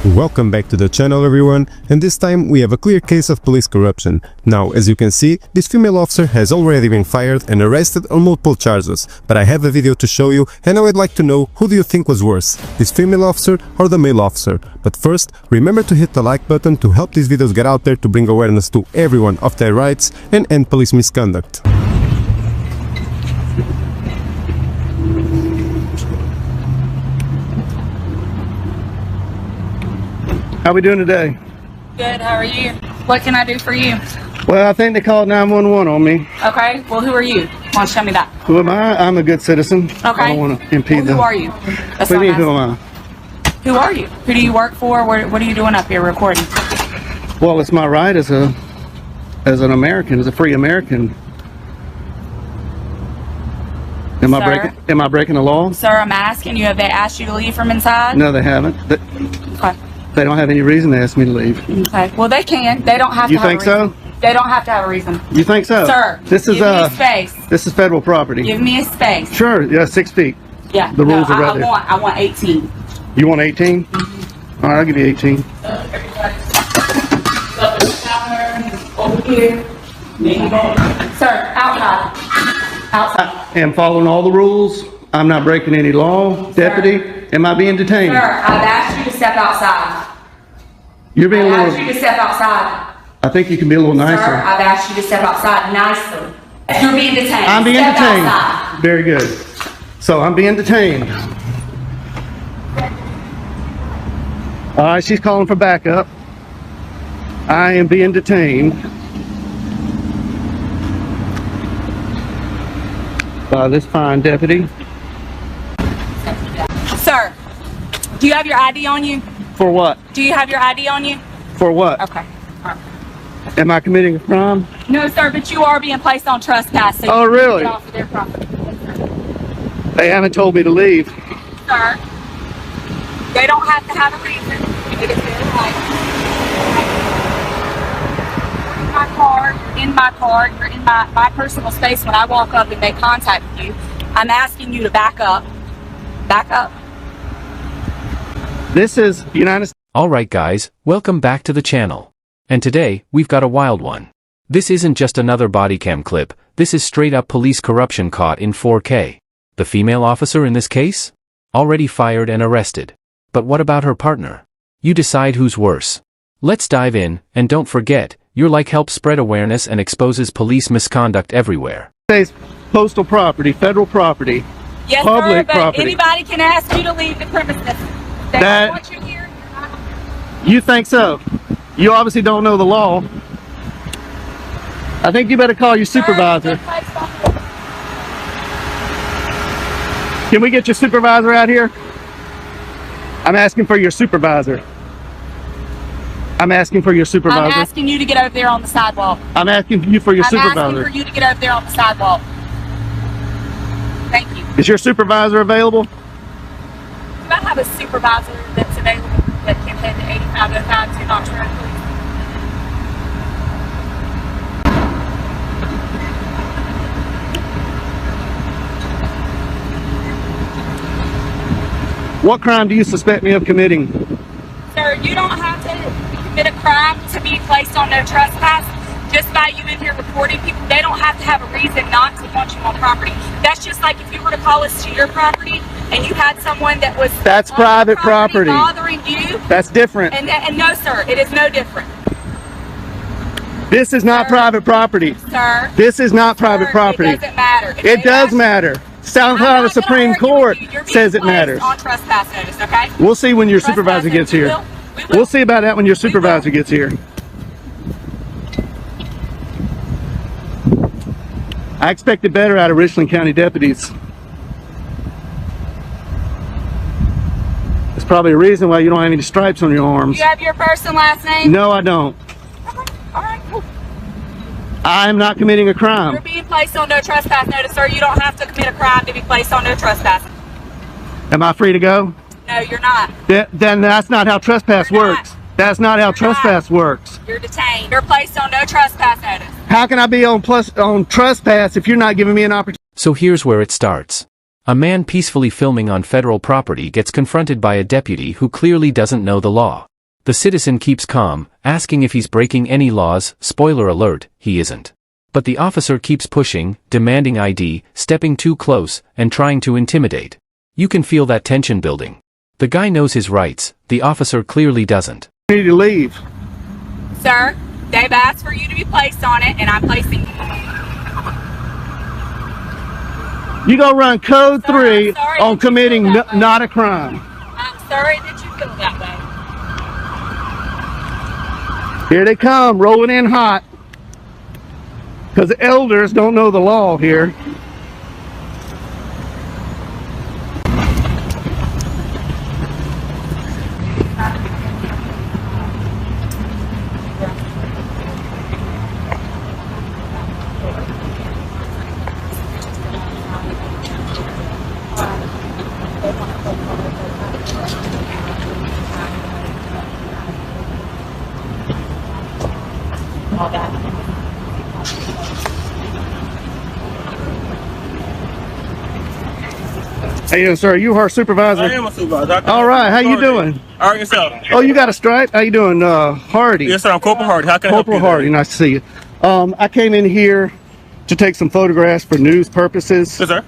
Welcome back to the channel everyone, and this time we have a clear case of police corruption. Now, as you can see, this female officer has already been fired and arrested on multiple charges, but I have a video to show you and I would like to know who do you think was worse, this female officer or the male officer. But first, remember to hit the like button to help these videos get out there to bring awareness to everyone of their rights and end police misconduct. How we doing today? Good, how are you? What can I do for you? Well, I think they called 911 on me. Okay, well who are you? Why don't you tell me that? Who am I? I'm a good citizen. Okay. I don't want to impede Who are you? What do you mean, who am I? Who are you? Who do you work for? What are you doing up here recording? Well, it's my right as an American, as a free American. Am I breaking the law? Sir, I'm asking you, have they asked you to leave from inside? No, they haven't. Okay. They don't have any reason to ask me to leave. Okay, well they can. They don't have to You have think a reason. so? They don't have to have a reason. You think so? Sir, this is give me a space. This is federal property. Give me a space. Sure, yeah, 6 feet. Yeah, The rules are right there. I want 18. You want 18? All right, I'll give you 18. Over here. Sir, outside. Outside. I am following all the rules. I'm not breaking any law. Deputy, am I being detained? Sir, I've asked you to step outside. You're being a I've asked you little... to step outside. I think you can be a little Sir, nicer. I've asked you to step outside nicely. You're being detained. I'm being Step detained. outside. Very good. So I'm being detained. All right, she's calling for backup. I am being detained by this fine deputy. Sir, do you have your ID on you? For what? Do you have your ID on you? For what? Okay. All right. Am I committing a crime? No, sir, but you are being placed on trespass. So Oh, you need to really? get off of their property. They haven't told me to leave. Sir, they don't have to have a reason. It is their right. You're in my car, you're in my personal space. When I walk up and make contact with you, I'm asking you to back up. Back up. This is United States. Alright guys, welcome back to the channel. And today, we've got a wild one. This isn't just another body cam clip, this is straight up police corruption caught in 4K. The female officer in this case? Already fired and arrested. But what about her partner? You decide who's worse. Let's dive in, and don't forget, your like helps spread awareness and exposes police misconduct everywhere. Postal property, federal property, Yes, public sir, but property. Anybody can ask you to leave the premises. They That- don't want you here. You're not. You think so? You obviously don't know the law. I think you better call your supervisor. Can we get your supervisor out here? I'm asking for your supervisor. I'm asking for your I'm supervisor. asking you to get over there on the sidewalk. I'm asking you for your I'm supervisor. asking for you to get over there on the sidewalk. Thank you. Is your supervisor available? Do I have a supervisor that's available that can head to 8505 to Knox Road, please? What crime do you suspect me of committing? Sir, you don't have to commit a crime to be placed on no trespass. Just by you in here reporting people, they don't have to have a reason not to want you on property. That's just like if you were to call us to your property and you had someone that was That's on private property. bothering you. That's different. And no, sir, it is no different. This is not Sir. private property. Sir, This is not private sir, property. It doesn't matter. If It they does ask- matter. South I'm Carolina not gonna Supreme argue Court with you. You're being says it placed matters. on trespass notice, okay? We'll see when your Trespass supervisor gets notice. We here. will. We will. We'll see about that when your supervisor gets here. I expected better out of Richland County deputies. There's probably a reason why you don't have any stripes on your arms. You have your first and last name? No, I don't. Okay. All right, cool. I'm not committing a You're crime. being placed on no trespass notice, sir. You don't have to commit a crime to be placed on no trespass. Am I free to go? No, you're not. Then that's not how trespass You're not. works. That's not how You're trespass works. You're detained. You're placed on no trespass notice. How can I be on trespass if you're not giving me an opportunity? So here's where it starts. A man peacefully filming on federal property gets confronted by a deputy who clearly doesn't know the law. The citizen keeps calm, asking if he's breaking any laws. Spoiler alert, he isn't. But the officer keeps pushing, demanding ID, stepping too close, and trying to intimidate. You can feel that tension building. The guy knows his rights, the officer clearly doesn't. You need to leave. Sir, they've asked for you to be placed on it, and I'm placing you. You gonna run code Sir, 3 I'm sorry on that you committing feel that way. not a crime. I'm sorry that you feel that way. Here they come, rolling in hot. Because the elders don't know the law here. How you doing, sir? You our supervisor? I am a supervisor. All right, how you doing? All right, yourself. Oh, you got a stripe? How you doing, Hardy? Yes, sir. I'm Corporal Hardy. How can I help you? Corporal Hardy, nice to see you. I came in here to take some photographs for news purposes, Yes, sir.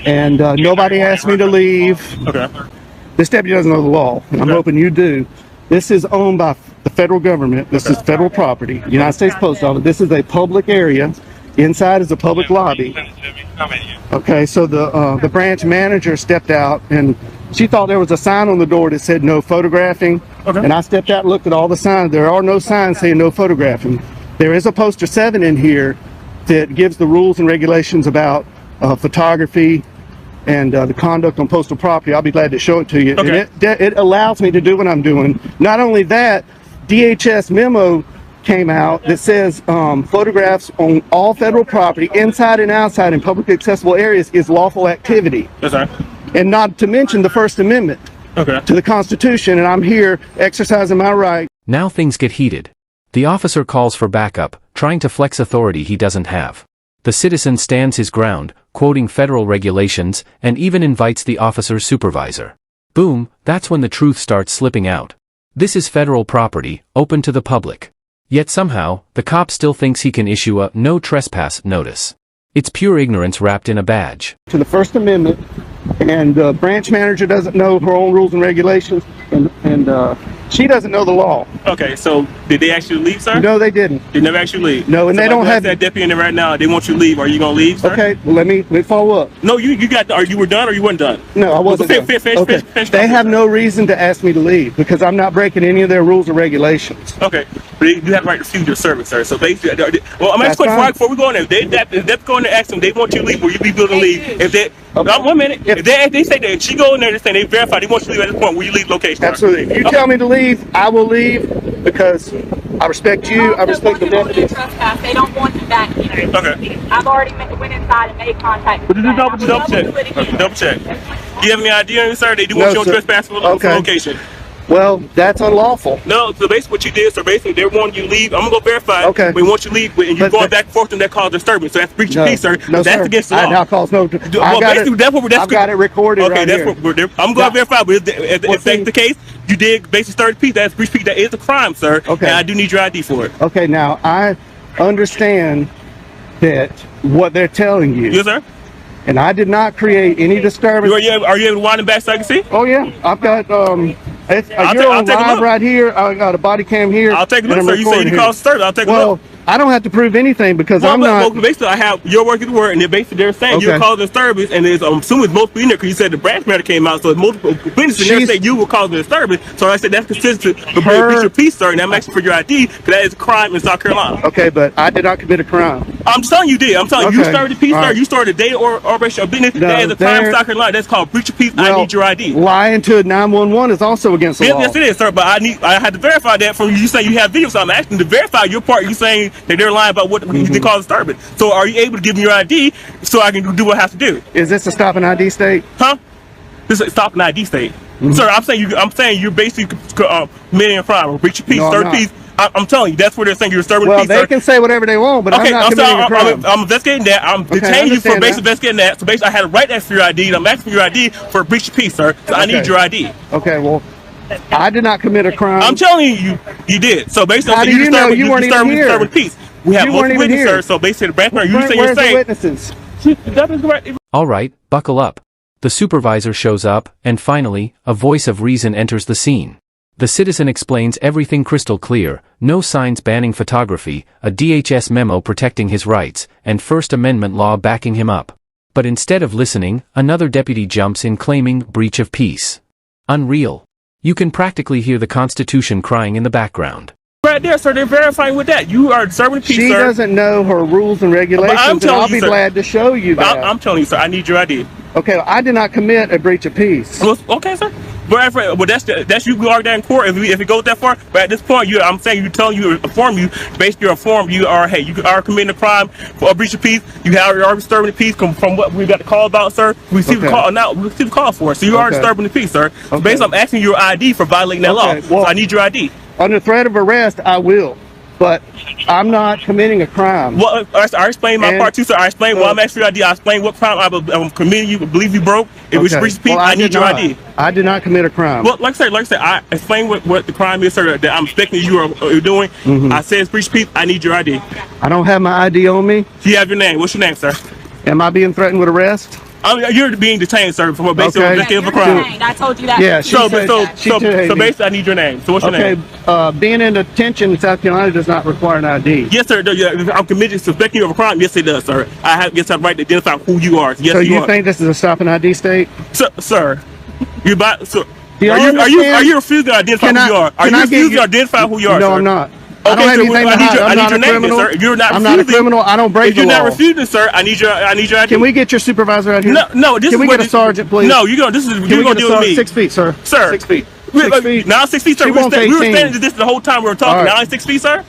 and nobody asked me to leave. Okay. This deputy doesn't know the law, and I'm Okay. hoping you do. This is owned by the federal government. This is federal property, United States Post Office. This is a public area. Inside is a public lobby. Okay, so the branch manager stepped out, and she thought there was a sign on the door that said no photographing. Okay. And I stepped out and looked at all the signs. There are no signs saying no photographing. There is a poster 7 in here that gives the rules and regulations about photography and the conduct on postal property. I'll be glad to show it to you. Okay. And it allows me to do what I'm doing. Not only that, DHS memo came out that says photographs on all federal property, inside and outside in publicly accessible areas, is lawful activity. Yes, sir. And not to mention the First Amendment Okay. to the Constitution, and I'm here exercising my right. Now things get heated. The officer calls for backup, trying to flex authority he doesn't have. The citizen stands his ground, quoting federal regulations, and even invites the officer's supervisor. Boom, that's when the truth starts slipping out. This is federal property, open to the public. Yet somehow, the cop still thinks he can issue a no trespass notice. It's pure ignorance wrapped in a badge. To the First Amendment, and the branch manager doesn't know her own rules and regulations, and she doesn't know the law. Okay. So did they actually leave, sir? No, they didn't. They never actually leave. No, and So they if don't I have- that deputy in there right now. They want you to leave. Are you gonna leave, sir? Okay, well, let me follow up. No, you got. Are you were done or you weren't done? No, I wasn't. Finish, done. finish, Okay. finish, They have no reason to ask me to leave because I'm not breaking any of their rules or regulations. Okay, but you have the right to refuse your service, sir. So basically, well, I'm That's asking fine. before we go on there. If they're going to ask them, they want you to leave. Will you be willing to leave? If they, Okay. 1 minute. If- If they say that she go in there and say they verify, they want you to leave at this point. Will you leave location? sir? Absolutely. If you Okay. tell me to leave, I will leave because I respect you. I respect the deputy. Trespass. They don't want you back here. Okay. I've already went inside and made contact with But them. double check. Double check. Do you have any idea on you, sir? They do want No, you on sir. trespass for Okay. location. Well, that's unlawful. No, so basically what you did, so basically they want you to leave. I'm gonna go verify. Okay. We want you to leave, and you're But- going back and forth, and that causes disturbance. So that's breach No, of peace, sir. no, That's sir. against the law. I'll cause no. Well, I got basically, it. that's what we're. That's I've got it recorded Okay, right that's here. what we're. I'm going to verify, but if Well, that's the see- case, you did basically start the peace. That's breach of peace. That is a crime, sir. Okay. And I do need your ID for it. Okay, now I understand that what they're telling you, Yes, sir. and I did not create any disturbance. Are you able to wind it back so I can see? Oh yeah, I've got I'll you're on take a live look. right here. I got a body cam here. I'll take a and look, I'm sir. You say recording you here. call service. I'll take a Well, look. I don't have to prove anything because I'm not. Well, basically, I have your work is the word, and they're basically they're saying you're Okay. causing disturbance, and there's I'm assuming it's multiple in there because you said the branch matter came out, so it's multiple witnesses in there She's- saying you were causing disturbance. So I said that's consistent with Her- breach of peace, sir, and I'm asking for your ID because that is a crime in South Carolina. Okay, but I did not commit a crime. I'm telling you did. I'm telling you, you Okay. started the peace, All sir. right. You started a day or operation of business. No, That is a crime in there- South Carolina. That's called breach of peace. I need your ID. Lying to 911 is also against the law. Yes, it is, sir. But I had to verify that from you saying you have video. So I'm asking to verify your part. You saying that they're lying about what they cause disturbance. So are you able to give me your ID so I can do what I have to do? Is this a stop and ID state? Huh? This is stop an ID state, sir. I'm saying you're basically committing a crime or breach of peace, No, I'm third not. peace. I'm telling you, that's where they're saying you're disturbing Well, peace, they sir. can say whatever they want, but Okay, I'm not I'm committing a sorry. crime. I'm investigating that. I'm Okay, I detaining you for understand basically that. investigating that. So basically, I had a right to ask for your ID, and I'm asking for your ID for breach of peace, sir. So I Okay. need your ID. Okay, well, I did not commit a crime. I'm telling you, you did. So basically, How do you know? You weren't even here. Disturbing peace. We have You weren't multiple even witnesses, here. sir. So basically, Brandon, you say you're Where's the saying. witnesses? That is correct. All right, buckle up. The supervisor shows up, and finally, a voice of reason enters the scene. The citizen explains everything crystal clear, no signs banning photography, a DHS memo protecting his rights, and First Amendment law backing him up. But instead of listening, another deputy jumps in claiming breach of peace. Unreal. You can practically hear the Constitution crying in the background. Right there, sir. They're verifying with that. You are disturbing peace, She sir. doesn't know her rules and regulations, and telling I'll you, be sir. glad to show you that. I'm telling you, sir. I need your ID. Okay, I did not commit a breach of peace. Well, okay, sir. But that's you. We are there in court if it goes that far. But at this point, I'm saying inform you, basically you're informed. You are committing a crime for a breach of peace. You are disturbing the peace from what we got the call about, sir. We received the call now. We received the call for it. So you are disturbing the peace, sir. So basically, I'm asking your ID for violating that law. Well, so I need your ID. Under threat of arrest, I will. But I'm not committing a crime. Well, I explained my part too, sir. I explained why I'm asking your ID. I explained what crime I'm committing. You believe you broke. If we breach the peace, I need your ID. I did not commit a crime. Well, like I said, I explained what the crime is, sir. That I'm expecting you are doing. I said it's breach of peace. I need your ID. I don't have my ID on me. Do you have your name? What's your name, sir? Am I being threatened with arrest? You're being detained, sir, for basically Okay. of a crime. I told you that. Yeah, So she basically, I need your name. So what's your name? Being in detention in South Carolina does not require an ID. Yes, sir. I'm committed to suspecting you of a crime. Yes, it does, sir. I have the right to identify who you are. Yes, So you you are. think this is a stop and ID state? Sir, Do you are you refusing to identify who you are? Are you refusing to identify who you are, No, sir? I'm not. I don't have anything to hide. I'm not a criminal. You're not I'm not a criminal. I don't break If the you're law. not refusing, sir, I need your ID. Can we get your supervisor out here? No. Can we get a sergeant, please? No, you're gonna deal with me. 6 feet, sir. Sir. 6 feet. We- 6 feet. Now 6 feet, sir. She We wants were 18. standing to this the whole time we were talking. All right. Now it's 6 feet, sir.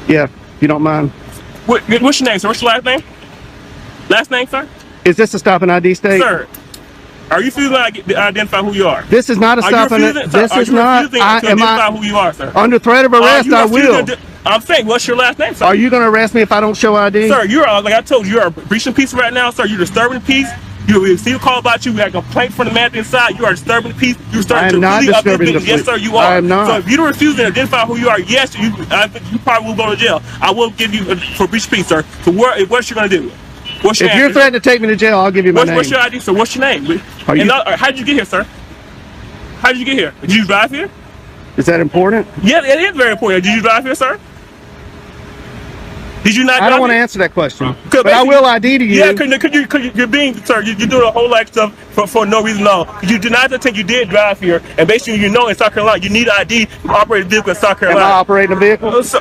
Yeah, if you don't mind. What's your name, sir? What's your last name? Last name, sir? Is this a stop and ID state? Sir, are you refusing to identify who you are? This is not a stop and ID. This is not. To identify who you are, sir? Under threat of arrest, I will. I'm saying, what's your last name, sir? Are you going to arrest me if I don't show ID? Sir, you're like I told you, you're breaching peace right now, sir. You're disturbing the peace. You receive a call about you. We had a complaint from the man inside. You are disturbing the peace. You're starting to really disturbing the peace. Yes, sir, you are. I am not. So if you don't refuse to identify who you are, yes, you probably will go to jail. I will give you for breach of peace, sir. So what's you gonna do? What's your If you're threatening to take me to jail, I'll give you my name. What's your ID, sir? What's your name? How did you get here, sir? How did you get here? Did you drive here? Is that important? Yeah, it is very important. Did you drive here, sir? Did you not? I don't want to answer that question, but I basically- will ID to you. Yeah, because you're being, sir, you're doing a whole lot of stuff for no reason at all. You denied the thing you did drive here, and basically, in South Carolina, you need ID to operate a vehicle in South Am Carolina. I operating a vehicle? Sir,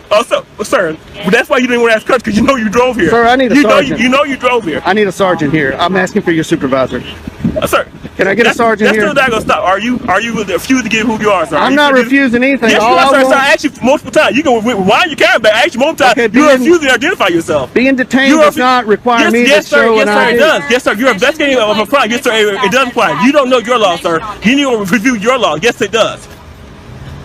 that's why you didn't want to ask cuts, because you know you drove here. Sir, I need a sergeant. You know you drove here. I need a sergeant here. I'm asking for your supervisor. Sir, Can I get a sergeant here? That's still not gonna stop. Are you refusing to give who you are, sir? I'm not refusing anything. Yes, you All are, sir. I So I want, asked you multiple times. You can wind your camera back. I asked you multiple times. Okay, You're being- refusing to identify yourself. being detained does not require me to yes, sir. show Yes, an sir. ID. It does. Yes, sir. You're investigating of a crime. Yes, sir. It does apply. You don't know your law, sir. You need to review your law. Yes, it does.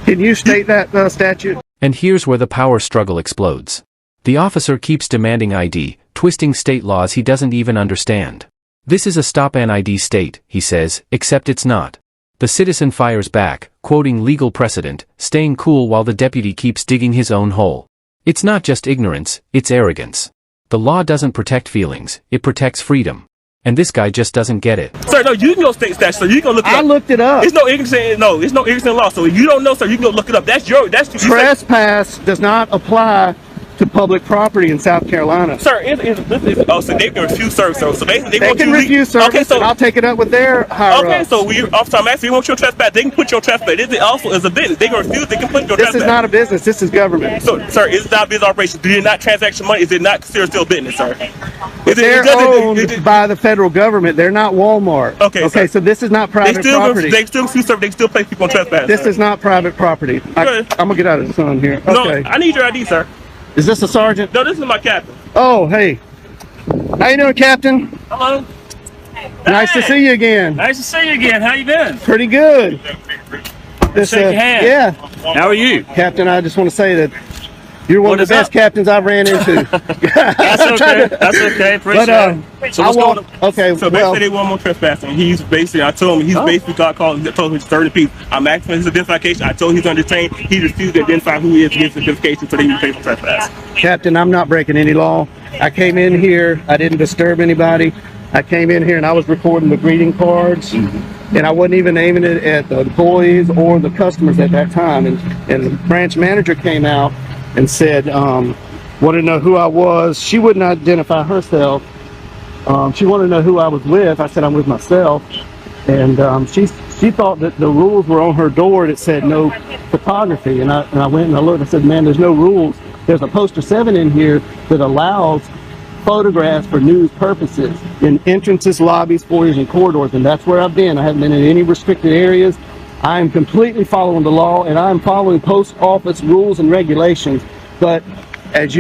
Can you state that statute? And here's where the power struggle explodes. The officer keeps demanding ID, twisting state laws he doesn't even understand. This is a stop and ID state, he says, except it's not. The citizen fires back, quoting legal precedent, staying cool while the deputy keeps digging his own hole. It's not just ignorance, it's arrogance. The law doesn't protect feelings, it protects freedom. And this guy just doesn't get it. Sir, no, you can go state statute, sir. You can look it up. I looked it up. It's no ignorance in law. So if you don't know, sir, you can go look it up. Trespass does not apply to public property in South Carolina. Sir, so they can refuse service. So basically, They can refuse service, Okay, so and I'll take it up with their higher okay, ups. so officer, I'm asking you want your trespass. They can put your trespass. This is also is a business. They can refuse. They can put your This trespass. is not a business. This is government. So, sir, it's not business operation. Do you not transaction money? Is it not considered still business, sir? They're owned by the federal government. They're not Walmart. Okay, sir. So this is not private property. They still refuse service. They still place people on trespass. This sir. is not private property. I'm gonna get out of the sun here. Okay. No, I need your ID, sir. Is this a sergeant? No, this is my captain. Oh, hey. How you doing, Captain? Hello. Nice to see you again. Nice to see you again. How you been? Pretty good. Shake your hand. Yeah. How are you? Captain, I just want to say that You're one What of the is best up? captains I've ran into. That's okay. That's okay. Appreciate it. So what's going on? Okay, So well, basically, they want more trespassing. He's basically, I told him, he's basically got called, told him he's 30 people. I'm asking for his identification. I told him he's undetained. He refused to identify who he is to get his identification, so they can pay for trespass. Captain, I'm not breaking any law. I came in here, I didn't disturb anybody. I came in here and I was recording the greeting cards, and I wasn't even aiming it at the employees or the customers at that time. And the branch manager came out and said, wanted to know who I was. She wouldn't identify herself. She wanted to know who I was with. I said I'm with myself, and she thought that the rules were on her door that said no photography. And I went and I looked. I said, man, there's no rules. There's a poster 7 in here that allows photographs for news purposes in entrances, lobbies, foyers, and corridors, and that's where I've been. I haven't been in any restricted areas. I am completely following the law, and I'm following post office rules and regulations. But as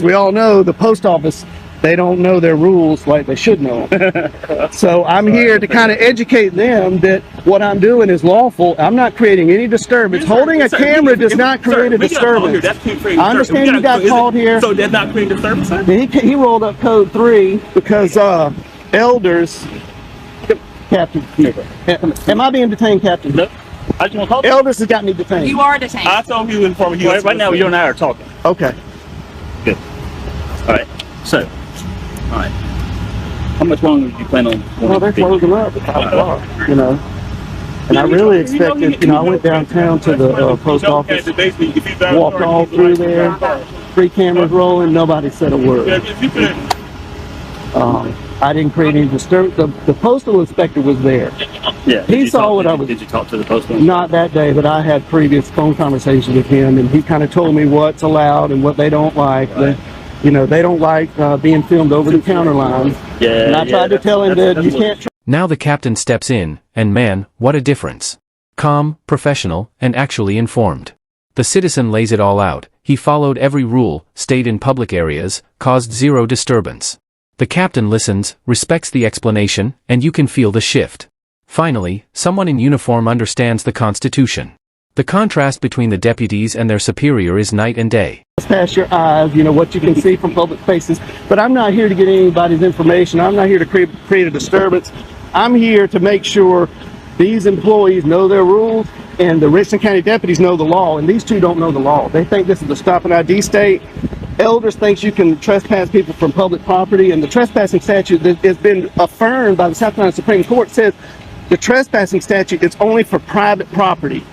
we all know, the post office, they don't know their rules like they should know. So I'm here to kind of educate them that what I'm doing is lawful. I'm not creating any disturbance. Holding a camera does not create a disturbance. I understand you got called here. So that's not creating disturbance, sir? He rolled up code 3 because elders. Captain, am I being detained, Captain? No. I just want to talk. Elders has got me detained. You are detained. I told him he was informing you. Right now, you and I are talking. Okay. Good. All right. So, all right. How much longer do you plan on? Well, they're closing up at 5 o'clock, you know. And I really expected, I went downtown to the post office, walked all through there, 3 cameras rolling, nobody said a word. I didn't create any disturbance. The postal inspector was there. Yeah. He saw what I was. Did you talk to the postal? Not that day, but I had previous phone conversations with him, and he kind of told me what's allowed and what they don't like. Right. They don't like being filmed over the counter lines. Yeah. And I tried to tell him that you can't. Now the captain steps in, and man, what a difference. Calm, professional, and actually informed. The citizen lays it all out. He followed every rule, stayed in public areas, caused zero disturbance. The captain listens, respects the explanation, and you can feel the shift. Finally, someone in uniform understands the Constitution. The contrast between the deputies and their superior is night and day. Past your eyes, what you can see from public spaces. But I'm not here to get anybody's information. I'm not here to create a disturbance. I'm here to make sure these employees know their rules and the Richland County deputies know the law, and these two don't know the law. They think this is a stop and ID state. Elders thinks you can trespass people from public property, and the trespassing statute that has been affirmed by the South Carolina Supreme Court says the trespassing statute is only for private property.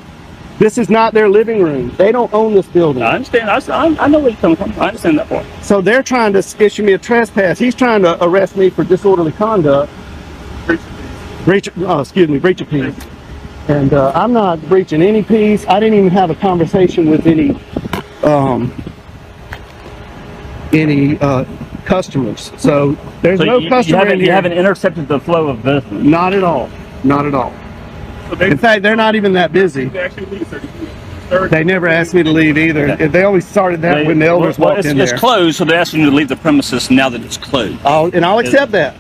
This is not their living room. They don't own this building. I understand. I know where you're coming from. I understand that part. So they're trying to issue me a trespass. He's trying to arrest me for disorderly conduct. Breach of peace. And I'm not breaching any peace. I didn't even have a conversation with any customers. So there's no customer in here. You haven't intercepted the flow of business. Not at all. Not at all. In fact, they're not even that busy. They never asked me to leave either. Okay. They always started that when the elders walked in there. It's closed, so they're asking you to leave the premises now that it's closed. I'll accept that.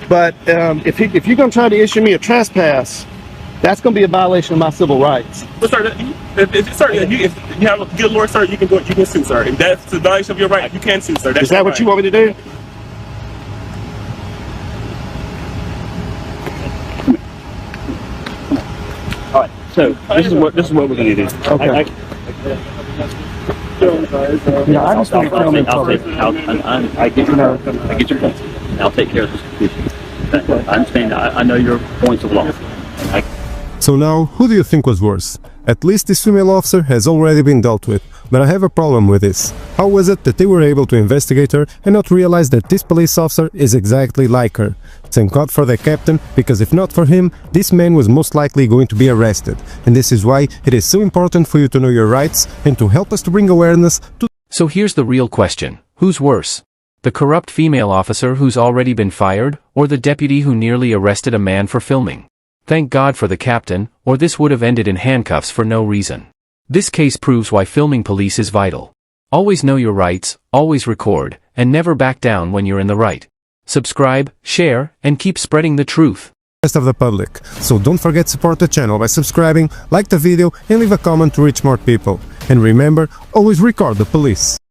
But if you're going to try to issue me a trespass, that's going to be a violation of my civil rights. But sir, if you have a good lawyer, sir, you can sue, sir. If that's a violation of your right, you can sue, sir. Is that what you want me to do? All right. So this is what we're going to do. Okay. I just want to tell them. I get your point. I'll take care of this. I understand. I know your points of law. So now, who do you think was worse? At least this female officer has already been dealt with, but I have a problem with this. How was it that they were able to investigate her and not realize that this police officer is exactly like her? Thank God for the captain, because if not for him, this man was most likely going to be arrested. And this is why it is so important for you to know your rights and to help us to bring awareness to... So here's the real question. Who's worse? The corrupt female officer who's already been fired, or the deputy who nearly arrested a man for filming? Thank God for the captain, or this would have ended in handcuffs for no reason. This case proves why filming police is vital. Always know your rights, always record, and never back down when you're in the right. Subscribe, share, and keep spreading the truth. Rest of the public. So don't forget to support the channel by subscribing, like the video, and leave a comment to reach more people. And remember, always record the police.